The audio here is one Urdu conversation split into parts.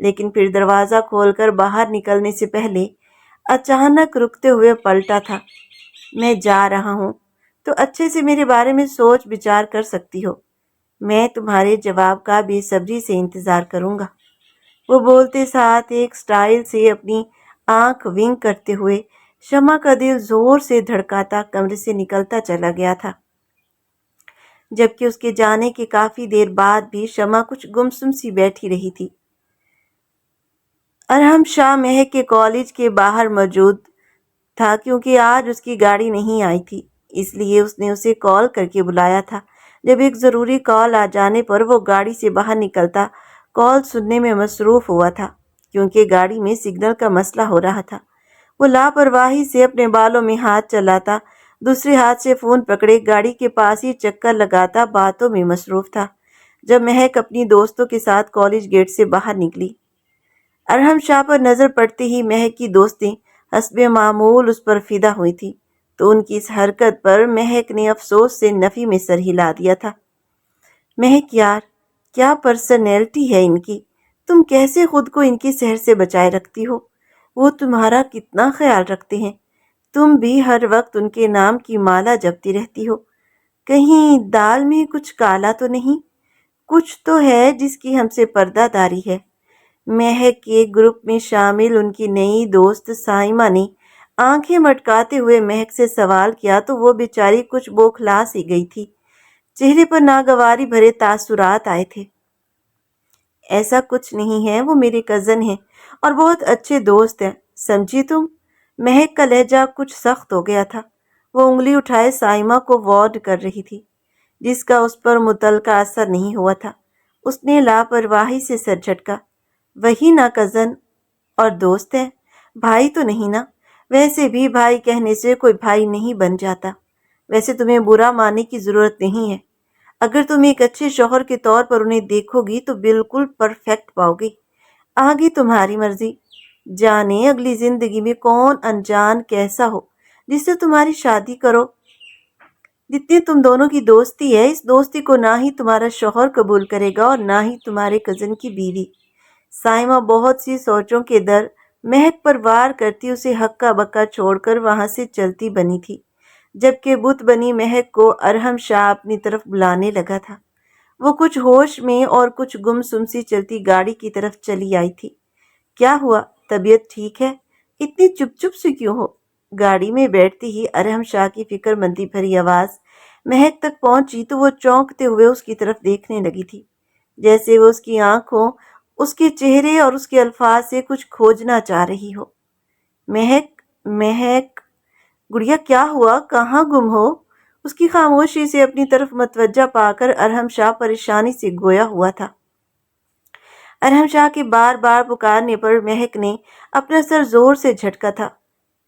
لیکن پھر دروازہ کھول کر باہر نکلنے سے پہلے اچانک رکتے ہوئے پلٹا تھا۔ میں جا رہا ہوں تو اچھے سے میرے بارے میں سوچ بچار کر سکتی ہو۔ میں تمہارے جواب کا بے صبری سے انتظار کروں گا۔ وہ بولتے ساتھ ایک سٹائل سے اپنی آنکھ ونک کرتے ہوئے شمع کا دل زور سے دھڑکاتا کمرے سے نکلتا چلا گیا تھا، جبکہ اس کے جانے کے کافی دیر بعد بھی شمع کچھ گمسم سی بیٹھی رہی تھی۔ ارحم شاہ مہک کے کالج کے باہر موجود تھا کیونکہ آج اس کی گاڑی نہیں آئی تھی، اس لیے اس نے اسے کال کر کے بلایا تھا۔ جب ایک ضروری کال آ جانے پر وہ گاڑی سے باہر نکلتا کال سننے میں مصروف ہوا تھا، کیونکہ گاڑی میں سگنل کا مسئلہ ہو رہا تھا۔ وہ لاپرواہی سے اپنے بالوں میں ہاتھ چلاتا، دوسرے ہاتھ سے فون پکڑے گاڑی کے پاس ہی چکر لگاتا باتوں میں مصروف تھا جب مہک اپنی دوستوں کے ساتھ کالج گیٹ سے باہر نکلی۔ ارحم شاہ پر نظر پڑتے ہی مہک کی دوستیں حسب معمول اس پر فدا ہوئی تھی، تو ان کی اس حرکت پر مہک نے افسوس سے نفی میں سر ہلا دیا تھا۔ مہک یار، کیا پرسنالٹی ہے ان کی، تم کیسے خود کو ان کی سحر سے بچائے رکھتی ہو؟ وہ تمہارا کتنا خیال رکھتے ہیں، تم بھی ہر وقت ان کے نام کی مالا جپتی رہتی ہو۔ کہیں دال میں کچھ کالا تو نہیں؟ کچھ تو ہے جس کی ہم سے پردہ داری ہے۔ مہک کے گروپ میں شامل ان کی نئی دوست سائمہ نے آنکھیں مٹکاتے ہوئے مہک سے سوال کیا تو وہ بیچاری کچھ بوکھلا سی گئی تھی، چہرے پر ناگواری بھرے تاثرات آئے تھے۔ ایسا کچھ نہیں ہے، وہ میرے کزن ہیں اور بہت اچھے دوست ہیں، سمجھی تم؟ مہک کا لہجہ کچھ سخت ہو گیا تھا۔ وہ انگلی اٹھائے سائمہ کو وارڈ کر رہی تھی، جس کا اس پر متعلقہ اثر نہیں ہوا تھا۔ اس نے لاپرواہی سے سر جھٹکا۔ وہی نا کزن اور دوست ہے، بھائی تو نہیں نا؟ ویسے بھی بھائی کہنے سے کوئی بھائی نہیں بن جاتا۔ ویسے تمہیں برا ماننے کی ضرورت نہیں ہے، اگر تم ایک اچھے شوہر کے طور پر انہیں دیکھو گی تو بالکل پرفیکٹ پاؤ گی۔ آگے تمہاری مرضی، جانے اگلی زندگی میں کون انجان کیسا ہو جس سے تمہاری شادی کرو۔ جتنی تم دونوں کی دوستی ہے، اس دوستی کو نہ ہی تمہارا شوہر قبول کرے گا اور نہ ہی تمہارے کزن کی بیوی۔ سائمہ بہت سی سوچوں کے در مہک پر وار کرتی اسے ہکا بکا چھوڑ کر وہاں سے چلتی بنی تھی، جبکہ بت بنی مہک کو ارحم شاہ اپنی طرف بلانے لگا تھا۔ وہ کچھ ہوش میں اور کچھ گم سم سی چلتی گاڑی کی طرف چلی آئی تھی۔ کیا ہوا، طبیعت ٹھیک ہے؟ اتنی چپ چپ سی کیوں ہو؟ گاڑی میں بیٹھتی ہی ارحم شاہ کی فکر مندی بھری آواز مہک تک پہنچی تو وہ چونکتے ہوئے اس کی طرف دیکھنے لگی تھی، جیسے وہ اس کی آنکھوں، اس کے چہرے اور اس کے الفاظ سے کچھ کھوجنا چاہ رہی ہو۔ مہک، مہک، گڑیا کیا ہوا، کہاں گم ہو؟ اس کی خاموشی سے اپنی طرف متوجہ پا کر ارحم شاہ پریشانی سے گویا ہوا تھا۔ ارحم شاہ کے بار بار پکارنے پر مہک نے اپنا سر زور سے جھٹکا تھا۔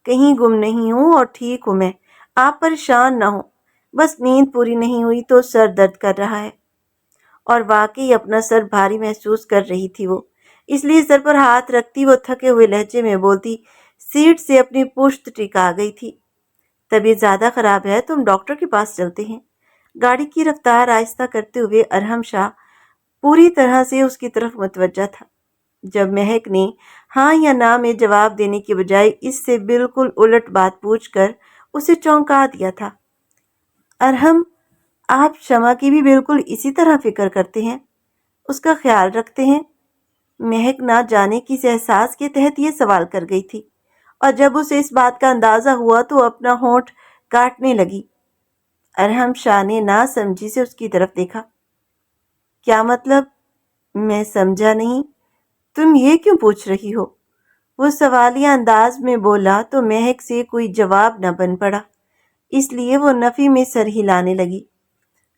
کہیں گم نہیں ہوں اور ٹھیک ہوں میں، آپ پریشان نہ ہوں، بس نیند پوری نہیں ہوئی تو سر درد کر رہا ہے۔ اور واقعی اپنا سر بھاری محسوس کر رہی تھی وہ، اس لیے سر پر ہاتھ رکھتی وہ تھکے ہوئے لہجے میں بولتی سیٹ سے اپنی پشت ٹکا گئی تھی۔ طبیعت زیادہ خراب ہے تو ہم ڈاکٹر کے پاس چلتے ہیں۔ گاڑی کی رفتار آہستہ کرتے ہوئے ارحم شاہ پوری طرح سے اس کی طرف متوجہ تھا، جب مہک نے ہاں یا نہ میں جواب دینے کے بجائے اس سے بالکل الٹ بات پوچھ کر اسے چونکا دیا تھا۔ ارحم، آپ شمع کی بھی بالکل اسی طرح فکر کرتے ہیں، اس کا خیال رکھتے ہیں؟ مہک نہ جانے کس احساس کے تحت یہ سوال کر گئی تھی، اور جب اسے اس بات کا اندازہ ہوا تو اپنا ہونٹ کاٹنے لگی۔ ارحم شاہ نے نہ سمجھی سے اس کی طرف دیکھا۔ کیا مطلب؟ میں سمجھا نہیں، تم یہ کیوں پوچھ رہی ہو؟ وہ سوالیہ انداز میں بولا تو مہک سے کوئی جواب نہ بن پڑا، اس لیے وہ نفی میں سر ہلانے لگی۔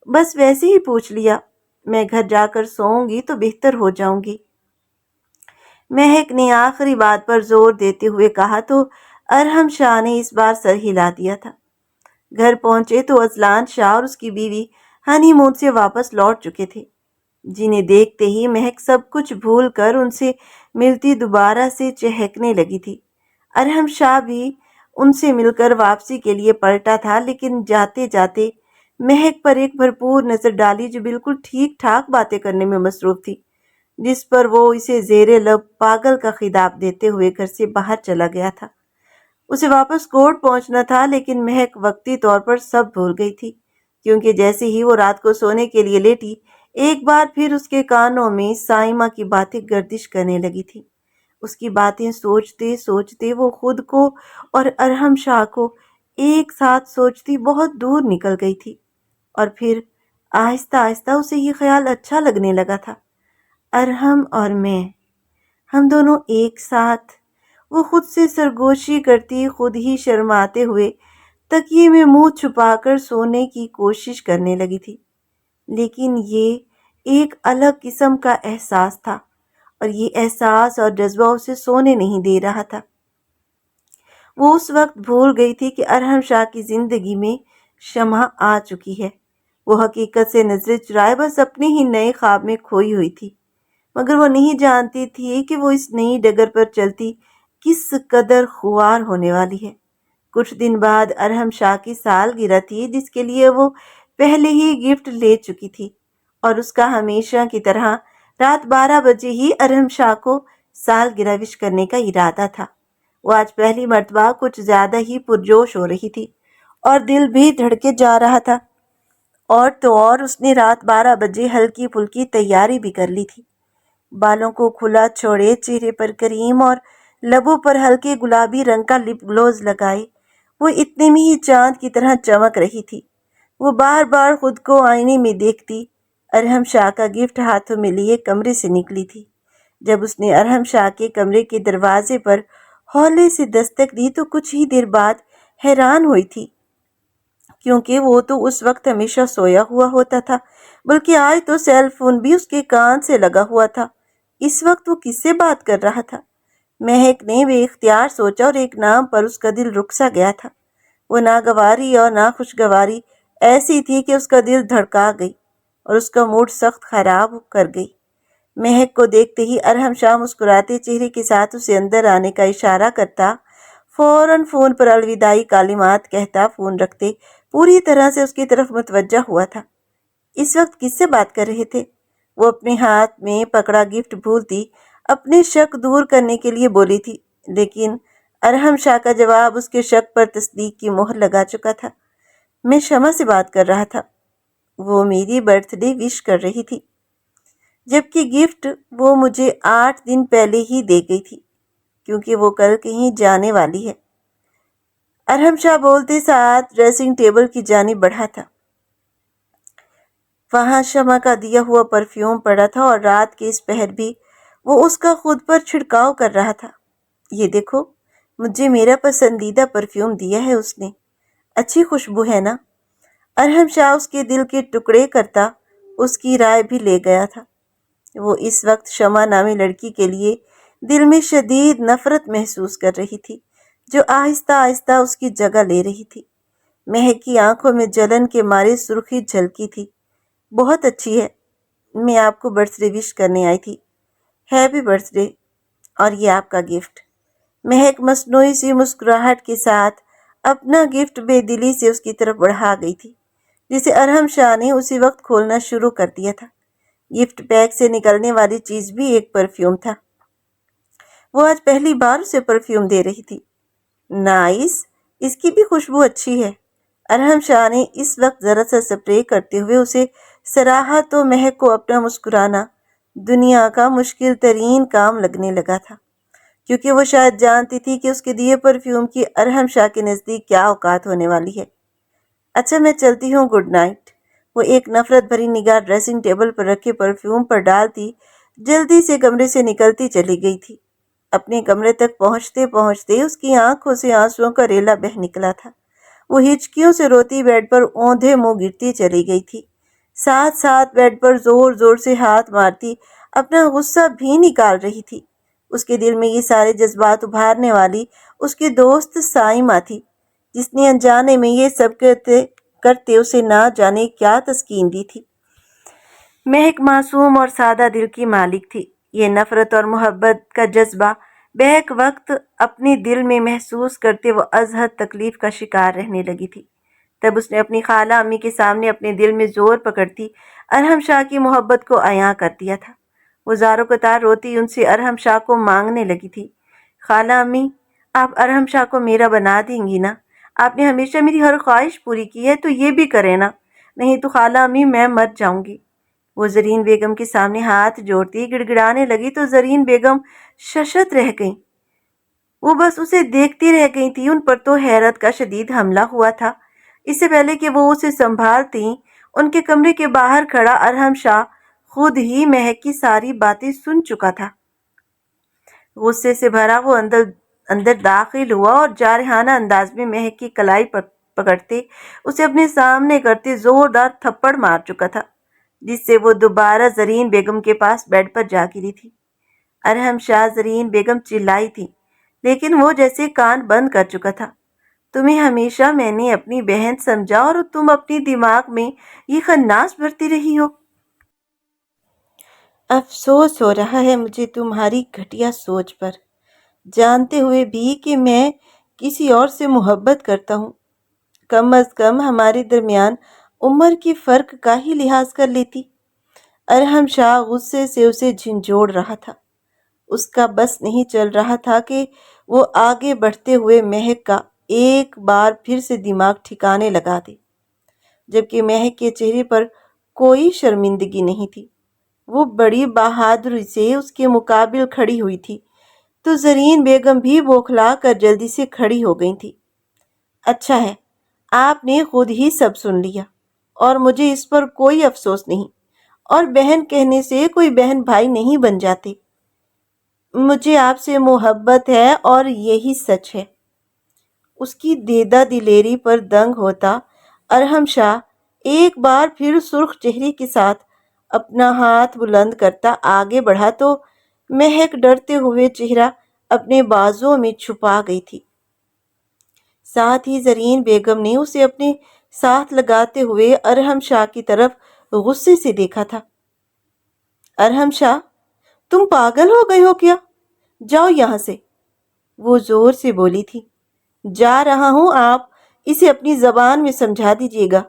بس ویسے ہی پوچھ لیا، میں گھر جا کر سوؤں گی تو بہتر ہو جاؤں گی۔ مہک نے آخری بات پر زور دیتے ہوئے کہا تو ارحم شاہ نے اس بار سر ہلا دیا تھا۔ گھر پہنچے تو اذلان شاہ اور اس کی بیوی ہنی مون سے واپس لوٹ چکے تھے، جنہیں دیکھتے ہی مہک سب کچھ بھول کر ان سے ملتی دوبارہ سے چہکنے لگی تھی۔ ارحم شاہ بھی ان سے مل کر واپسی کے لیے پلٹا تھا، لیکن جاتے جاتے مہک پر ایک بھرپور نظر ڈالی جو بالکل ٹھیک ٹھاک باتیں کرنے میں مصروف تھی، جس پر وہ اسے زیر لب پاگل کا خطاب دیتے ہوئے گھر سے باہر چلا گیا تھا۔ اسے واپس کورٹ پہنچنا تھا، لیکن مہک وقتی طور پر سب بھول گئی تھی، کیونکہ جیسے ہی وہ رات کو سونے کے لیے لیٹی، ایک بار پھر اس کے کانوں میں سائمہ کی باتیں گردش کرنے لگی تھی۔ اس کی باتیں سوچتے سوچتے وہ خود کو اور ارحم شاہ کو ایک ساتھ سوچتی بہت دور نکل گئی تھی، اور پھر آہستہ آہستہ اسے یہ خیال اچھا لگنے لگا تھا، ارحم اور میں، ہم دونوں ایک ساتھ۔ وہ خود سے سرگوشی کرتی، خود ہی شرماتے ہوئے تکیے میں منہ چھپا کر سونے کی کوشش کرنے لگی تھی، لیکن یہ ایک الگ قسم کا احساس تھا، اور یہ احساس اور جذبہ اسے سونے نہیں دے رہا تھا۔ وہ اس وقت بھول گئی تھی کہ ارحم شاہ کی زندگی میں شمع آ چکی ہے۔ وہ حقیقت سے نظریں چرائے بس اپنے ہی نئے خواب میں کھوئی ہوئی تھی، مگر وہ نہیں جانتی تھی کہ وہ اس نئی ڈگر پر چلتی کس قدر خوار ہونے والی ہے۔ کچھ دن بعد ارحم شاہ کی سالگرہ تھی، جس کے لیے وہ پہلے ہی گفٹ لے چکی تھی، اور اس کا ہمیشہ کی طرح رات 12 بجے ہی ارحم شاہ کو سالگرہ وش کرنے کا ارادہ تھا۔ وہ آج پہلی مرتبہ کچھ زیادہ ہی پرجوش ہو رہی تھی، اور دل بھی دھڑکے جا رہا تھا، اور تو اور اس نے رات 12 بجے ہلکی پھلکی تیاری بھی کر لی تھی۔ بالوں کو کھلا چھوڑے، چہرے پر کریم اور لبوں پر ہلکے گلابی رنگ کا لپ گلوز لگائے، وہ اتنے میں ہی چاند کی طرح چمک رہی تھی۔ وہ بار بار خود کو آئینے میں دیکھتی، ارحم شاہ کا گفٹ ہاتھوں میں لیے کمرے سے نکلی تھی۔ جب اس نے ارحم شاہ کے کمرے کے دروازے پر ہولے سے دستک دی تو کچھ ہی دیر بعد حیران ہوئی تھی، کیونکہ وہ تو اس وقت ہمیشہ سویا ہوا ہوتا تھا، بلکہ آج تو سیل فون بھی اس کے کان سے لگا ہوا تھا۔ اس وقت وہ کس سے بات کر رہا تھا؟ مہک نے بے اختیار سوچا، اور ایک نام پر اس کا دل رک سا گیا تھا۔ وہ ناگواری اور ناخوشگواری ایسی تھی کہ اس کا دل دھڑکا گئی، اور اس کا موڈ سخت خراب کر گئی۔ مہک کو دیکھتے ہی ارحم شاہ مسکراتے چہرے کے ساتھ اسے اندر آنے کا اشارہ کرتا، فوراً فون پر الوداعی کلمات کہتا فون رکھتے پوری طرح سے اس کی طرف متوجہ ہوا تھا۔ اس وقت کس سے بات کر رہے تھے؟ وہ اپنے ہاتھ میں پکڑا گفٹ بھولتی اپنے شک دور کرنے کے لیے بولی تھی، لیکن ارحم شاہ کا جواب اس کے شک پر تصدیق کی مہر لگا چکا تھا۔ میں شمع سے بات کر رہا تھا، وہ میری برتھ ڈے وش کر رہی تھی، جبکہ گفٹ وہ مجھے 8 دن پہلے ہی دے گئی تھی، کیونکہ وہ کل کہیں جانے والی ہے۔ ارحم شاہ بولتے ساتھ ڈریسنگ ٹیبل کی جانب بڑھا تھا۔ وہاں شمع کا دیا ہوا پرفیوم پڑا تھا، اور رات کے اس پہر بھی وہ اس کا خود پر چھڑکاؤ کر رہا تھا۔ یہ دیکھو، مجھے میرا پسندیدہ پرفیوم دیا ہے اس نے، اچھی خوشبو ہے نا؟ ارحم شاہ اس کے دل کے ٹکڑے کرتا اس کی رائے بھی لے گیا تھا۔ وہ اس وقت شمع نامی لڑکی کے لیے دل میں شدید نفرت محسوس کر رہی تھی، جو آہستہ آہستہ اس کی جگہ لے رہی تھی۔ مہک کی آنکھوں میں جلن کے مارے سرخی جھلکی تھی۔ بہت اچھی ہے، میں آپ کو برتھ ڈے وش کرنے آئی تھی۔ ہیپی برتھ ڈے، اور یہ آپ کا گفٹ۔ مہک مصنوعی سی مسکراہٹ کے ساتھ اپنا گفٹ بے دلی سے اس کی طرف بڑھا گئی تھی، جسے ارحم شاہ نے اسی وقت کھولنا شروع کر دیا تھا۔ گفٹ پیک سے نکلنے والی چیز بھی ایک پرفیوم تھا۔ وہ آج پہلی بار اسے پرفیوم دے رہی تھی۔ نائس، اس کی بھی خوشبو اچھی ہے۔ ارحم شاہ نے اس وقت ذرا سا سپرے کرتے ہوئے اسے سراہا تو مہک کو اپنا مسکرانا دنیا کا مشکل ترین کام لگنے لگا تھا، کیونکہ وہ شاید جانتی تھی کہ اس کے دیے پرفیوم کی ارحم شاہ کے نزدیک کیا اوقات ہونے والی ہے۔ اچھا، میں چلتی ہوں، گڈ نائٹ۔ وہ ایک نفرت بھری نگاہ ڈریسنگ ٹیبل پر رکھے پرفیوم پر ڈالتی جلدی سے کمرے سے نکلتی چلی گئی تھی۔ اپنے کمرے تک پہنچتے پہنچتے اس کی آنکھوں سے آنسوؤں کا ریلا بہہ نکلا تھا۔ وہ ہچکیوں سے روتی بیڈ پر اوندھے منہ گرتی چلی گئی تھی، ساتھ ساتھ بیڈ پر زور زور سے ہاتھ مارتی اپنا غصہ بھی نکال رہی تھی۔ اس کے دل میں یہ سارے جذبات ابھارنے والی اس کی دوست سائمہ تھی، جس نے انجانے میں یہ سب کرتے اسے نہ جانے کیا تسکین دی تھی۔ مہک معصوم اور سادہ دل کی مالک تھی۔ یہ نفرت اور محبت کا جذبہ بیک وقت اپنے دل میں محسوس کرتے وہ از حد تکلیف کا شکار رہنے لگی تھی۔ تب اس نے اپنی خالہ امی کے سامنے اپنے دل میں زور پکڑتی ارحم شاہ کی محبت کو عیاں کر دیا تھا۔ وہ زاروں قطار روتی ان سے ارحم شاہ کو مانگنے لگی تھی، خالہ امی آپ ارحم شاہ کو میرا بنا دیں گی نا؟ آپ نے ہمیشہ میری ہر خواہش پوری کی ہے تو یہ بھی کریں نا، نہیں تو خالہ امی میں مر جاؤں گی۔ وہ زرین بیگم کے سامنے ہاتھ جوڑتی گڑ گڑانے لگی تو زرین بیگم ششت رہ گئیں۔ وہ بس اسے دیکھتی رہ گئی تھی۔ ان پر تو حیرت کا شدید حملہ ہوا تھا۔ اس سے پہلے کہ وہ اسے سنبھالتی، ان کے کمرے کے باہر کھڑا ارحم شاہ خود ہی مہک کی ساری باتیں سن چکا تھا۔ غصے سے بھرا وہ اندر داخل ہوا اور جارحانہ انداز میں مہک کی کلائی پکڑتے اسے اپنے سامنے کرتے زوردار تھپڑ مار چکا تھا، جس سے وہ دوبارہ زرین بیگم کے پاس بیڈ پر جا گری تھی۔ ارحم شاہ زرین بیگم چلائی تھی، لیکن وہ جیسے کان بند کر چکا تھا۔ تمہیں ہمیشہ میں نے اپنی بہن سمجھا اور تم اپنی دماغ میں یہ خناس بھرتی رہی ہو۔ افسوس ہو رہا ہے مجھے تمہاری گھٹیا سوچ پر، جانتے ہوئے بھی کہ میں کسی اور سے محبت کرتا ہوں۔ کم از کم ہمارے درمیان عمر کی فرق کا ہی لحاظ کر لیتی۔ ارحم شاہ غصے سے اسے جھنجھوڑ رہا تھا۔ اس کا بس نہیں چل رہا تھا کہ وہ آگے بڑھتے ہوئے مہک کا ایک بار پھر سے دماغ ٹھکانے لگا دے، جبکہ مہک کے چہرے پر کوئی شرمندگی نہیں تھی۔ وہ بڑی بہادری سے اس کے مقابل کھڑی ہوئی تھی، تو زرین بیگم بھی بوکھلا کر جلدی سے کھڑی ہو گئی تھی۔ اچھا ہے، آپ نے خود ہی سب سن لیا اور مجھے اس پر کوئی افسوس نہیں، اور بہن کہنے سے کوئی بہن بھائی نہیں بن جاتے۔ مجھے آپ سے محبت ہے اور یہی سچ ہے۔ اس کی دیدہ دلیری پر دنگ ہوتا ارحم شاہ ایک بار پھر سرخ چہرے کے ساتھ اپنا ہاتھ بلند کرتا آگے بڑھا تو مہک ڈرتے ہوئے چہرہ اپنے بازوؤں میں چھپا گئی تھی۔ ساتھ ہی زرین بیگم نے اسے اپنے ساتھ لگاتے ہوئے ارحم شاہ کی طرف غصے سے دیکھا تھا۔ ارحم شاہ، تم پاگل ہو گئے ہو کیا؟ جاؤ یہاں سے، وہ زور سے بولی تھی۔ جا رہا ہوں، آپ اسے اپنی زبان میں سمجھا دیجیے گا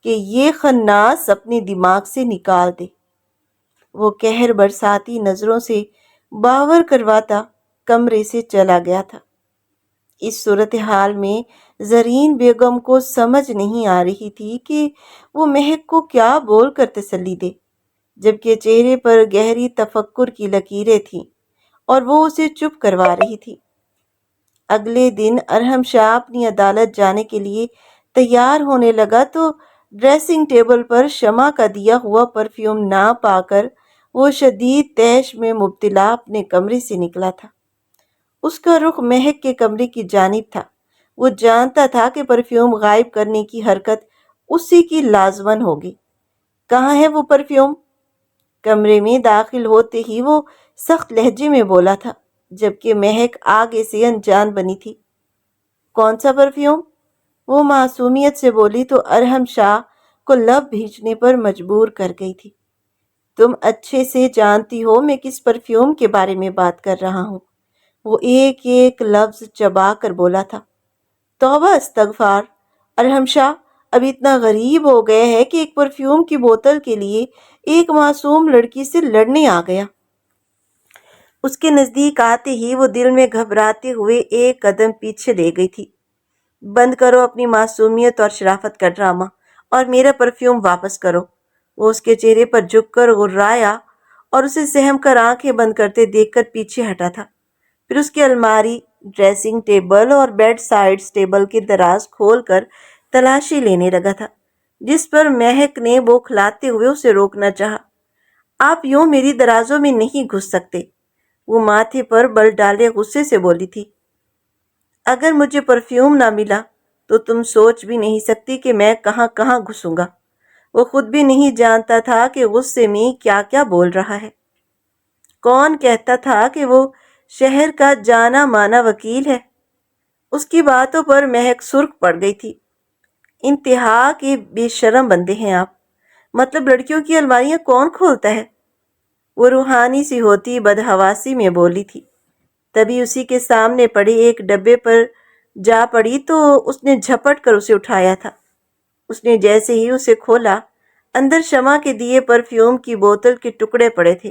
کہ یہ خناس اپنے دماغ سے نکال دے۔ وہ قہر برساتی نظروں سے باور کرواتا کمرے سے چلا گیا تھا۔ اس صورتحال میں زرین بیگم کو سمجھ نہیں آ رہی تھی کہ وہ مہک کو کیا بول کر تسلی دے، جبکہ چہرے پر گہری تفکر کی لکیریں تھیں اور وہ اسے چپ کروا رہی تھی۔ اگلے دن ارحم شاہ اپنی عدالت جانے کے لیے تیار ہونے لگا تو ڈریسنگ ٹیبل پر شمع کا دیا ہوا پرفیوم نہ پا کر وہ شدید طیش میں مبتلا اپنے کمرے سے نکلا تھا۔ اس کا رخ مہک کے کمرے کی جانب تھا۔ وہ جانتا تھا کہ پرفیوم غائب کرنے کی حرکت اسی کی لازمن ہوگی۔ کہاں ہے وہ پرفیوم؟ کمرے میں داخل ہوتے ہی وہ سخت لہجے میں بولا تھا، جبکہ مہک آگے سے انجان بنی تھی۔ کون سا پرفیوم؟ وہ معصومیت سے بولی تو ارحم شاہ کو لب بھیجنے پر مجبور کر گئی تھی۔ تم اچھے سے جانتی ہو میں کس پرفیوم کے بارے میں بات کر رہا ہوں، وہ ایک ایک لفظ چبا کر بولا تھا۔ توبہ استغفار، ارحم شاہ اب اتنا غریب ہو گیا ہے کہ ایک پرفیوم کی بوتل کے لیے ایک معصوم لڑکی سے لڑنے آ گیا۔ اس کے نزدیک آتے ہی وہ دل میں گھبراتے ہوئے ایک قدم پیچھے لے گئی تھی۔ بند کرو اپنی معصومیت اور شرافت کا ڈرامہ اور میرا پرفیوم واپس کرو۔ وہ اس کے چہرے پر جھک کر غرایا اور اسے سہم کر آنکھیں بند کرتے دیکھ کر پیچھے ہٹا تھا۔ پھر اس کی الماری، ڈریسنگ ٹیبل اور بیڈ سائڈ ٹیبل کے دراز کھول کر تلاشی لینے لگا تھا، جس پر مہک نے بوکھلاتے ہوئے اسے روکنا چاہا۔ آپ یوں میری درازوں میں نہیں گھس سکتے، وہ ماتھے پر بل ڈالے غصے سے بولی تھی۔ اگر مجھے پرفیوم نہ ملا تو تم سوچ بھی نہیں سکتی کہ میں کہاں کہاں گھسوں گا۔ وہ خود بھی نہیں جانتا تھا کہ غصے میں کیا کیا بول رہا ہے۔ کون کہتا تھا کہ وہ شہر کا جانا مانا وکیل ہے؟ اس کی باتوں پر مہک سرخ پڑ گئی تھی۔ انتہا کے بے شرم بندے ہیں آپ، مطلب لڑکیوں کی الماریاں کون کھولتا ہے؟ وہ روحانی سی ہوتی بدحواسی میں بولی تھی۔ تبھی اسی کے سامنے پڑے ایک ڈبے پر جا پڑی تو اس نے جھپٹ کر اسے اٹھایا تھا۔ اس نے جیسے ہی اسے کھولا، اندر شمع کے دیے پرفیوم کی بوتل کے ٹکڑے پڑے تھے۔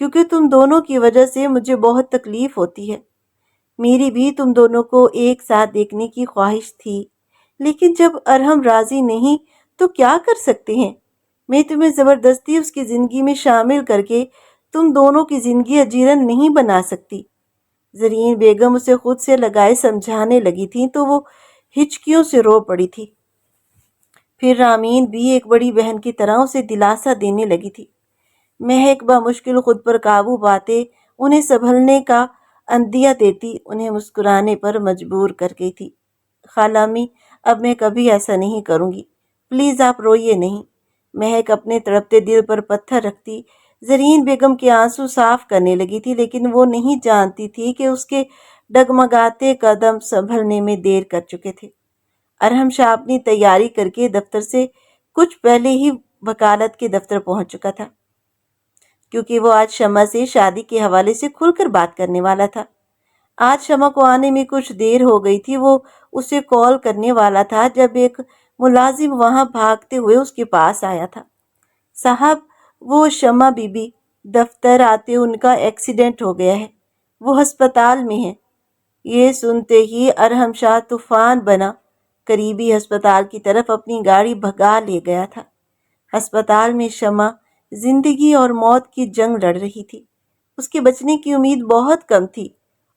کیونکہ تم دونوں کی وجہ سے مجھے بہت تکلیف ہوتی ہے۔ میری بھی تم دونوں کو ایک ساتھ دیکھنے کی خواہش تھی، لیکن جب ارحم راضی نہیں تو کیا کر سکتے ہیں؟ میں تمہیں زبردستی اس کی زندگی میں شامل کر کے تم دونوں کی زندگی اجیرن نہیں بنا سکتی۔ زرین بیگم اسے خود سے لگائے سمجھانے لگی تھی تو وہ ہچکیوں سے رو پڑی تھی۔ پھر رامین بھی ایک بڑی بہن کی طرح اسے دلاسا دینے لگی تھی۔ مہک بمشکل خود پر قابو پاتے انہیں سنبھلنے کا عندیہ دیتی انہیں مسکرانے پر مجبور کر گئی تھی۔ خالہ امی، اب میں کبھی ایسا نہیں کروں گی، پلیز آپ روئیے نہیں۔ مہک اپنے تڑپتے دل پر پتھر رکھتی زرین بیگم کے آنسو صاف کرنے لگی تھی، لیکن وہ نہیں جانتی تھی کہ اس کے ڈگمگاتے قدم سنبھلنے میں دیر کر چکے تھے۔ ارحم شاہ اپنی تیاری کر کے دفتر سے کچھ پہلے ہی وکالت کے دفتر پہنچ چکا تھا، کیونکہ وہ آج شمع سے شادی کے حوالے سے کھل کر بات کرنے والا تھا۔ آج شمع کو آنے میں کچھ دیر ہو گئی تھی۔ وہ اسے کال کرنے والا تھا جب ایک ملازم وہاں بھاگتے ہوئے اس کے پاس آیا تھا۔ صاحب، وہ شمع بی بی، دفتر آتے ان کا ایکسیڈنٹ ہو گیا ہے، وہ ہسپتال میں ہے۔ یہ سنتے ہی ارحم شاہ طوفان بنا قریبی ہسپتال کی طرف اپنی گاڑی بھگا لے گیا تھا۔ ہسپتال میں شمع زندگی اور موت کی جنگ لڑ رہی تھی۔ اس کے بچنے کی امید بہت کم تھی،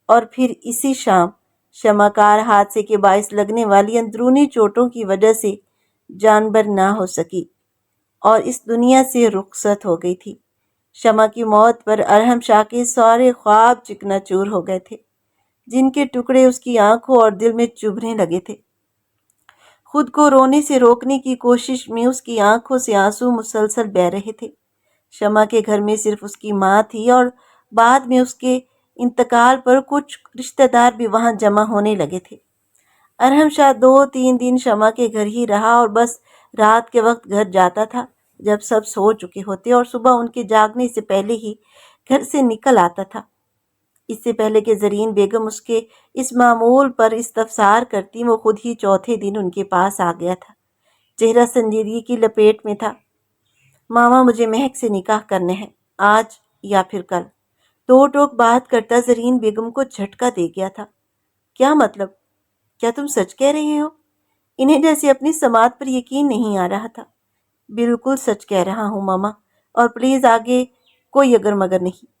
اور پھر اسی شام شمع کار حادثے کے باعث لگنے والی اندرونی چوٹوں کی وجہ سے جانبر نہ ہو سکی اور اس دنیا سے رخصت ہو گئی تھی۔ شمع کی موت پر ارحم شاہ کے سارے خواب چکنا چور ہو گئے تھے، جن کے ٹکڑے اس کی آنکھوں اور دل میں چبھنے لگے تھے۔ خود کو رونے سے روکنے کی کوشش میں اس کی آنکھوں سے آنسو مسلسل بہہ رہے تھے۔ شمع کے گھر میں صرف اس کی ماں تھی، اور بعد میں اس کے انتقال پر کچھ رشتہ دار بھی وہاں جمع ہونے لگے تھے۔ ارحم شاہ 2-3 دن شمع کے گھر ہی رہا اور بس رات کے وقت گھر جاتا تھا جب سب سو چکے ہوتے، اور صبح ان کے جاگنے سے پہلے ہی گھر سے نکل آتا تھا۔ اس سے پہلے کہ زرین بیگم اس کے اس معمول پر استفسار کرتی، وہ خود ہی چوتھے دن ان کے پاس آ گیا تھا۔ چہرہ سنجیدگی کی لپیٹ میں تھا۔ ماما، مجھے مہک سے نکاح کرنے ہیں، آج یا پھر کل۔ دو ٹوک بات کرتا زرین بیگم کو جھٹکا دے گیا تھا۔ کیا مطلب؟ کیا تم سچ کہہ رہے ہو؟ انہیں جیسے اپنی سماعت پر یقین نہیں آ رہا تھا۔ بالکل سچ کہہ رہا ہوں ماما، اور پلیز آگے کوئی اگر مگر نہیں۔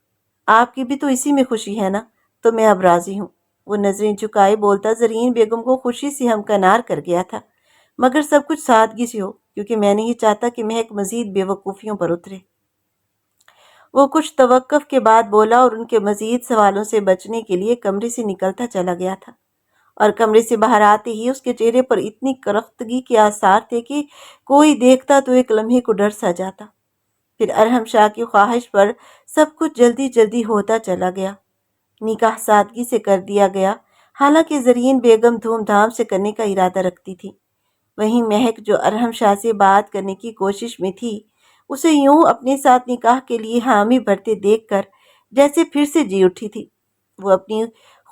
آپ کی بھی تو اسی میں خوشی ہے نا، تو میں اب راضی ہوں۔ وہ نظریں جھکائے بولتا زرین بیگم کو خوشی سے ہمکنار کر گیا تھا، مگر سب کچھ سادگی سے ہو، کیونکہ میں نہیں چاہتا کہ مہک مزید بے وقوفیوں پر اترے۔ وہ کچھ توقف کے بعد بولا اور ان کے مزید سوالوں سے بچنے کے لیے کمرے سے نکلتا چلا گیا تھا، اور کمرے سے باہر آتے ہی اس کے چہرے پر اتنی کرختگی کے آثار تھے کہ کوئی دیکھتا تو ایک لمحے کو ڈر سا جاتا۔ پھر ارحم شاہ کی خواہش پر سب کچھ جلدی جلدی ہوتا چلا گیا۔ نکاح سادگی سے کر دیا گیا، حالانکہ زرین بیگم دھوم دھام سے کرنے کا ارادہ رکھتی تھی۔ وہیں مہک، جو ارحم شاہ سے بات کرنے کی کوشش میں تھی، اسے یوں اپنے ساتھ نکاح کے لیے حامی بھرتے دیکھ کر جیسے پھر سے جی اٹھی تھی۔ وہ اپنی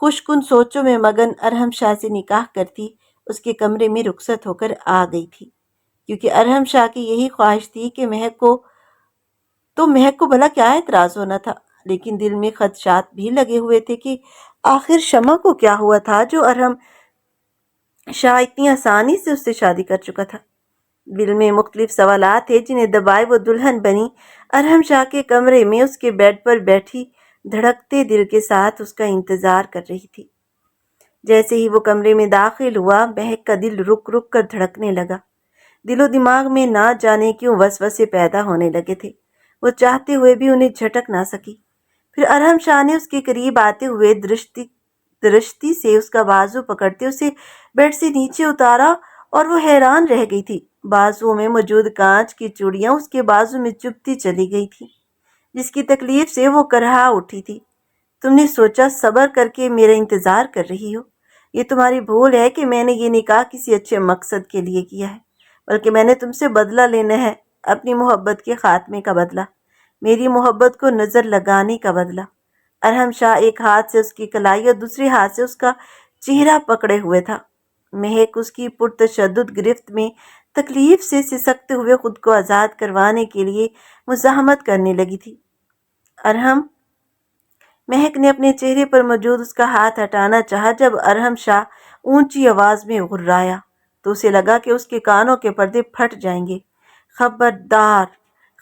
خوش کن سوچوں میں مگن ارحم شاہ سے نکاح کرتی اس کے کمرے میں رخصت ہو کر آ گئی تھی، کیونکہ ارحم شاہ کی یہی خواہش تھی کہ مہک کو بھلا کیا اعتراض ہونا تھا، لیکن دل میں خدشات بھی لگے ہوئے تھے کہ آخر شمع کو کیا ہوا تھا جو ارحم شاہ اتنی آسانی سے اس سے شادی کر چکا تھا۔ دل میں مختلف سوالات تھے جنہیں دبائے وہ دلہن بنی ارحم شاہ کے کمرے میں اس کے بیڈ پر بیٹھی دھڑکتے دل کے ساتھ اس کا انتظار کر رہی تھی۔ جیسے ہی وہ کمرے میں داخل ہوا، مہک کا دل رک رک کر دھڑکنے لگا۔ دل و دماغ میں نہ جانے کیوں وسوسے پیدا ہونے لگے تھے، وہ چاہتے ہوئے بھی انہیں جھٹک نہ سکی۔ پھر ارحم شاہ نے اس کے قریب آتے ہوئے درشتی سے اس کا بازو پکڑتے اسے بیڈ سے نیچے اتارا، اور وہ حیران رہ گئی تھی۔ بازو میں موجود کانچ کی چوڑیاں اس کے بازو میں چبھتی چلی گئی تھی، جس کی تکلیف سے وہ کرہا اٹھی تھی۔ تم نے سوچا صبر کر کے میرا انتظار کر رہی ہو؟ یہ تمہاری بھول ہے کہ میں نے یہ نکاح کسی اچھے مقصد کے لیے کیا ہے، بلکہ میں نے تم سے بدلہ لینا ہے، اپنی محبت کے خاتمے کا بدلہ، میری محبت کو نظر لگانے کا بدلہ۔ ارحم شاہ ایک ہاتھ سے اس کی کلائی اور دوسرے ہاتھ سے اس کا چہرہ پکڑے ہوئے تھا۔ مہک اس کی پرتشدد گرفت میں تکلیف سے سسکتے ہوئے خود کو آزاد کروانے کے لیے مزاحمت کرنے لگی تھی۔ ارحم، مہک نے اپنے چہرے پر موجود اس کا ہاتھ ہٹانا چاہا۔ جب ارحم شاہ اونچی آواز میں غرایا تو اسے لگا کہ اس کے کانوں کے پردے پھٹ جائیں گے۔ خبردار،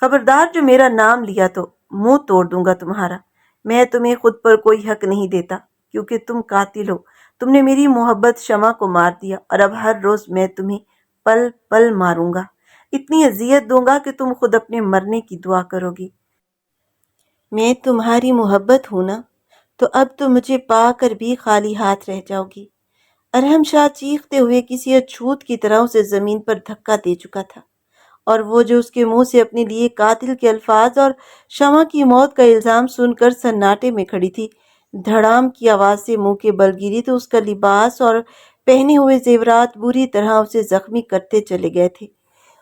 خبردار، جو میرا نام لیا تو منہ توڑ دوں گا تمہارا۔ میں تمہیں خود پر کوئی حق نہیں دیتا کیونکہ تم قاتل ہو۔ تم نے میری محبت شمع کو مار دیا اور اب ہر روز میں تمہیں پل پل ماروں گا، اتنی اذیت دوں گا کہ تم خود اپنے مرنے کی دعا کرو گی۔ میں تمہاری محبت ہوں نا، تو اب تو مجھے پا کر بھی خالی ہاتھ رہ جاؤ گی۔ ارحم شاہ چیختے ہوئے کسی اچھوت کی طرح اسے زمین پر دھکا دے چکا تھا، اور وہ جو اس کے منہ سے اپنے لیے قاتل کے الفاظ اور شمع کی موت کا الزام سن کر سناٹے میں کھڑی تھی، دھڑام کی آواز سے منہ کے بل گری تو اس کا لباس اور پہنے ہوئے زیورات بری طرح اسے زخمی کرتے چلے گئے تھے۔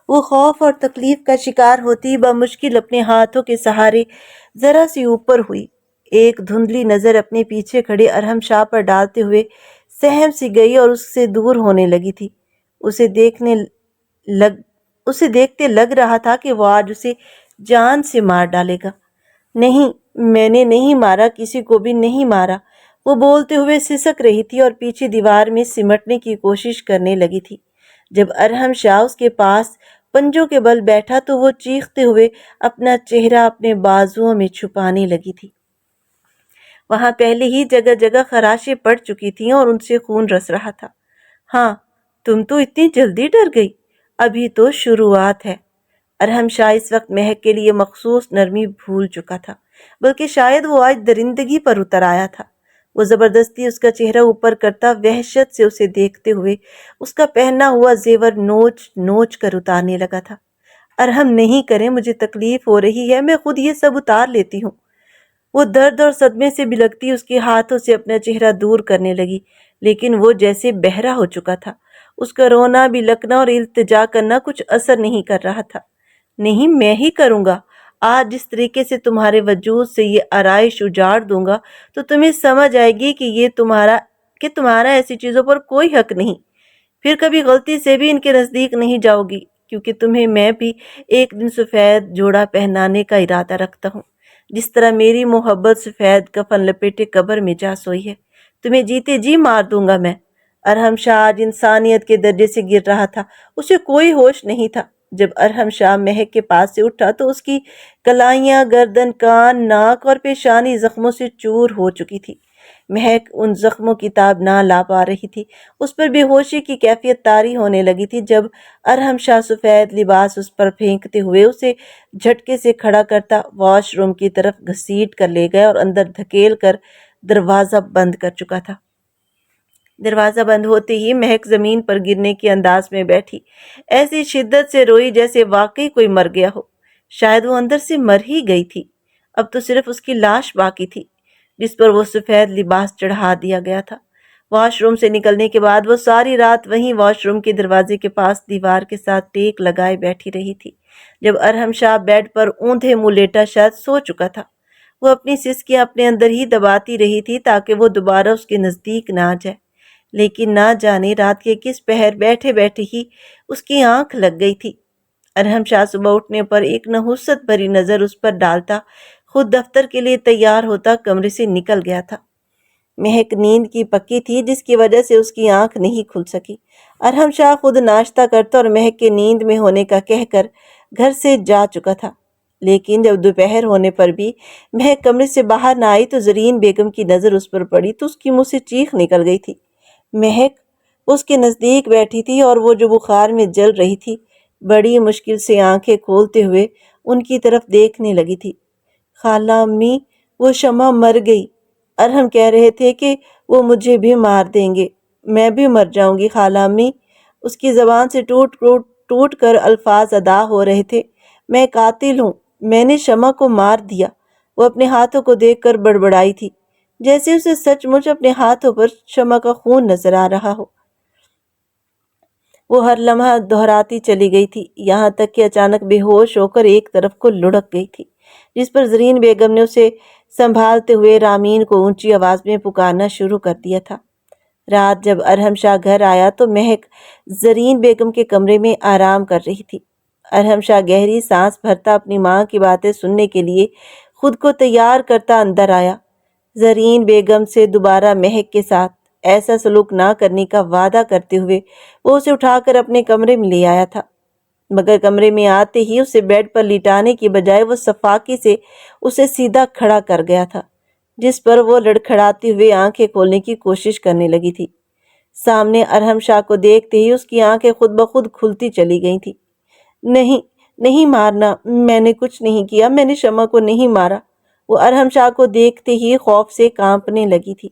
وہ خوف اور تکلیف کا شکار ہوتی بمشکل اپنے ہاتھوں کے سہارے ذرا سی اوپر ہوئی، ایک دھندلی نظر اپنے پیچھے کھڑے ارحم شاہ پر ڈالتے ہوئے سہم سی گئی اور اس سے دور ہونے لگی تھی۔ اسے دیکھتے لگ رہا تھا کہ وہ آج اسے جان سے مار ڈالے گا۔ نہیں، میں نے نہیں مارا، کسی کو بھی نہیں مارا، وہ بولتے ہوئے سسک رہی تھی اور پیچھے دیوار میں سمٹنے کی کوشش کرنے لگی تھی۔ جب ارحم شاہ اس کے پاس پنجوں کے بل بیٹھا تو وہ چیختے ہوئے اپنا چہرہ اپنے بازوؤں میں چھپانے لگی تھی۔ وہاں پہلے ہی جگہ جگہ خراشیں پڑ چکی تھیں اور ان سے خون رس رہا تھا۔ ہاں، تم تو اتنی جلدی ڈر گئی، ابھی تو شروعات ہے۔ ارحم شاہ اس وقت مہک کے لیے مخصوص نرمی بھول چکا تھا، بلکہ شاید وہ آج درندگی پر اتر آیا تھا۔ وہ زبردستی اس کا چہرہ اوپر کرتا وحشت سے اسے دیکھتے ہوئے اس کا پہنا ہوا زیور نوچ نوچ کر اتارنے لگا تھا۔ ارحم، نہیں کریں، مجھے تکلیف ہو رہی ہے، میں خود یہ سب اتار لیتی ہوں۔ وہ درد اور صدمے سے بلکتی اس کے ہاتھوں سے اپنا چہرہ دور کرنے لگی، لیکن وہ جیسے بہرا ہو چکا تھا۔ اس کا رونا، بلکنا اور التجا کرنا کچھ اثر نہیں کر رہا تھا۔ نہیں، میں ہی کروں گا۔ آج جس طریقے سے تمہارے وجود سے یہ آرائش اجاڑ دوں گا تو تمہیں سمجھ آئے گی کہ تمہارا ایسی چیزوں پر کوئی حق نہیں۔ پھر کبھی غلطی سے بھی ان کے نزدیک نہیں جاؤ گی، کیونکہ تمہیں میں بھی ایک دن سفید جوڑا پہنانے کا ارادہ رکھتا ہوں، جس طرح میری محبت سفید کفن لپیٹے قبر میں جا سوئی ہے۔ تمہیں جیتے جی مار دوں گا میں۔ ارحم شاہ آج انسانیت کے درجے سے گر رہا تھا، اسے کوئی ہوش نہیں تھا۔ جب ارحم شاہ مہک کے پاس سے اٹھا تو اس کی کلائیاں، گردن، کان، ناک اور پیشانی زخموں سے چور ہو چکی تھی۔ مہک ان زخموں کی تاب نہ لا پا رہی تھی، اس پر بے ہوشی کی کیفیت طاری ہونے لگی تھی جب ارحم شاہ سفید لباس اس پر پھینکتے ہوئے اسے جھٹکے سے کھڑا کرتا واش روم کی طرف گھسیٹ کر لے گیا اور اندر دھکیل کر دروازہ بند کر چکا تھا۔ دروازہ بند ہوتے ہی مہک زمین پر گرنے کے انداز میں بیٹھی، ایسی شدت سے روئی جیسے واقعی کوئی مر گیا ہو۔ شاید وہ اندر سے مر ہی گئی تھی، اب تو صرف اس کی لاش باقی تھی جس پر وہ سفید لباس چڑھا دیا گیا تھا۔ واش روم سے نکلنے کے بعد وہ ساری رات وہیں واش روم کے دروازے کے پاس دیوار کے ساتھ ٹیک لگائے بیٹھی رہی تھی۔ جب ارحم شاہ بیڈ پر اوندھے منہ لیٹا شاید سو چکا تھا، وہ اپنی سسکیاں اپنے اندر ہی دباتی رہی تھی تاکہ وہ دوبارہ اس کے نزدیک نہ جائے، لیکن نہ جانے رات کے کس پہر بیٹھے بیٹھے ہی اس کی آنکھ لگ گئی تھی۔ ارحم شاہ صبح اٹھنے پر ایک نحوست بھری نظر اس پر ڈالتا خود دفتر کے لیے تیار ہوتا کمرے سے نکل گیا تھا۔ مہک نیند کی پکی تھی جس کی وجہ سے اس کی آنکھ نہیں کھل سکی۔ ارحم شاہ خود ناشتہ کرتا اور مہک کے نیند میں ہونے کا کہہ کر گھر سے جا چکا تھا، لیکن جب دوپہر ہونے پر بھی مہک کمرے سے باہر نہ آئی تو زرین بیگم کی نظر اس پر پڑی تو اس کی منہ سے چیخ نکل گئی تھی۔ مہک اس کے نزدیک بیٹھی تھی اور وہ جو بخار میں جل رہی تھی، بڑی مشکل سے آنکھیں کھولتے ہوئے ان کی طرف دیکھنے لگی تھی۔ خالہ امی، وہ شمع مر گئی، ارحم کہہ رہے تھے کہ وہ مجھے بھی مار دیں گے، میں بھی مر جاؤں گی خالہ امی۔ اس کی زبان سے ٹوٹ کر الفاظ ادا ہو رہے تھے۔ میں قاتل ہوں، میں نے شمع کو مار دیا۔ وہ اپنے ہاتھوں کو دیکھ کر بڑبڑائی تھی، جیسے اسے سچ مچ اپنے ہاتھوں پر شمع کا خون نظر آ رہا ہو۔ وہ ہر لمحہ دہراتی چلی گئی تھی، یہاں تک کہ اچانک بے ہوش ہو کر ایک طرف کو لڑک گئی تھی، جس پر زرین بیگم نے اسے سنبھالتے ہوئے رامین کو اونچی آواز میں پکارنا شروع کر دیا تھا۔ رات جب ارحم شاہ گھر آیا تو مہک زرین بیگم کے کمرے میں آرام کر رہی تھی۔ ارحم شاہ گہری سانس بھرتا اپنی ماں کی باتیں سننے کے لیے خود کو تیار کرتا اندر آیا۔ زرین بیگم سے دوبارہ مہک کے ساتھ ایسا سلوک نہ کرنے کا وعدہ کرتے ہوئے وہ اسے اٹھا کر اپنے کمرے میں لے آیا تھا، مگر کمرے میں آتے ہی اسے بیڈ پر لٹانے کی بجائے وہ صفاقی سے اسے سیدھا کھڑا کر گیا تھا، جس پر وہ لڑکھڑاتے ہوئے آنکھیں کھولنے کی کوشش کرنے لگی تھی۔ سامنے ارحم شاہ کو دیکھتے ہی اس کی آنکھیں خود بخود کھلتی چلی گئی تھی۔ نہیں، نہیں مارنا، میں نے کچھ نہیں کیا، میں نے شمع کو نہیں مارا۔ وہ ارحم شاہ کو دیکھتے ہی خوف سے کانپنے لگی تھی۔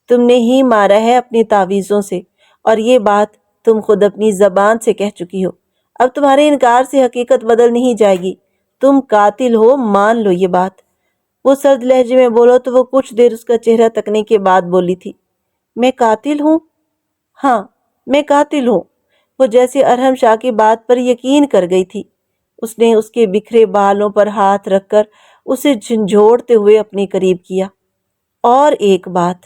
تم نے ہی مارا ہے اپنی تعویذوں سے، اور یہ بات تم خود اپنی زبان سے کہہ چکی ہو۔ اب تمہارے انکار سے حقیقت بدل نہیں جائے گی، تم قاتل ہو، مان لو یہ بات۔ وہ سرد لہجے میں بولو تو وہ کچھ دیر اس کا چہرہ تکنے کے بعد بولی تھی، میں قاتل ہوں؟ ہاں، میں قاتل ہوں۔ وہ جیسے ارحم شاہ کی بات پر یقین کر گئی تھی۔ اس نے اس کے بکھرے بالوں پر ہاتھ رکھ کر اسے جھنجھوڑتے ہوئے اپنے قریب کیا۔ اور ایک بات،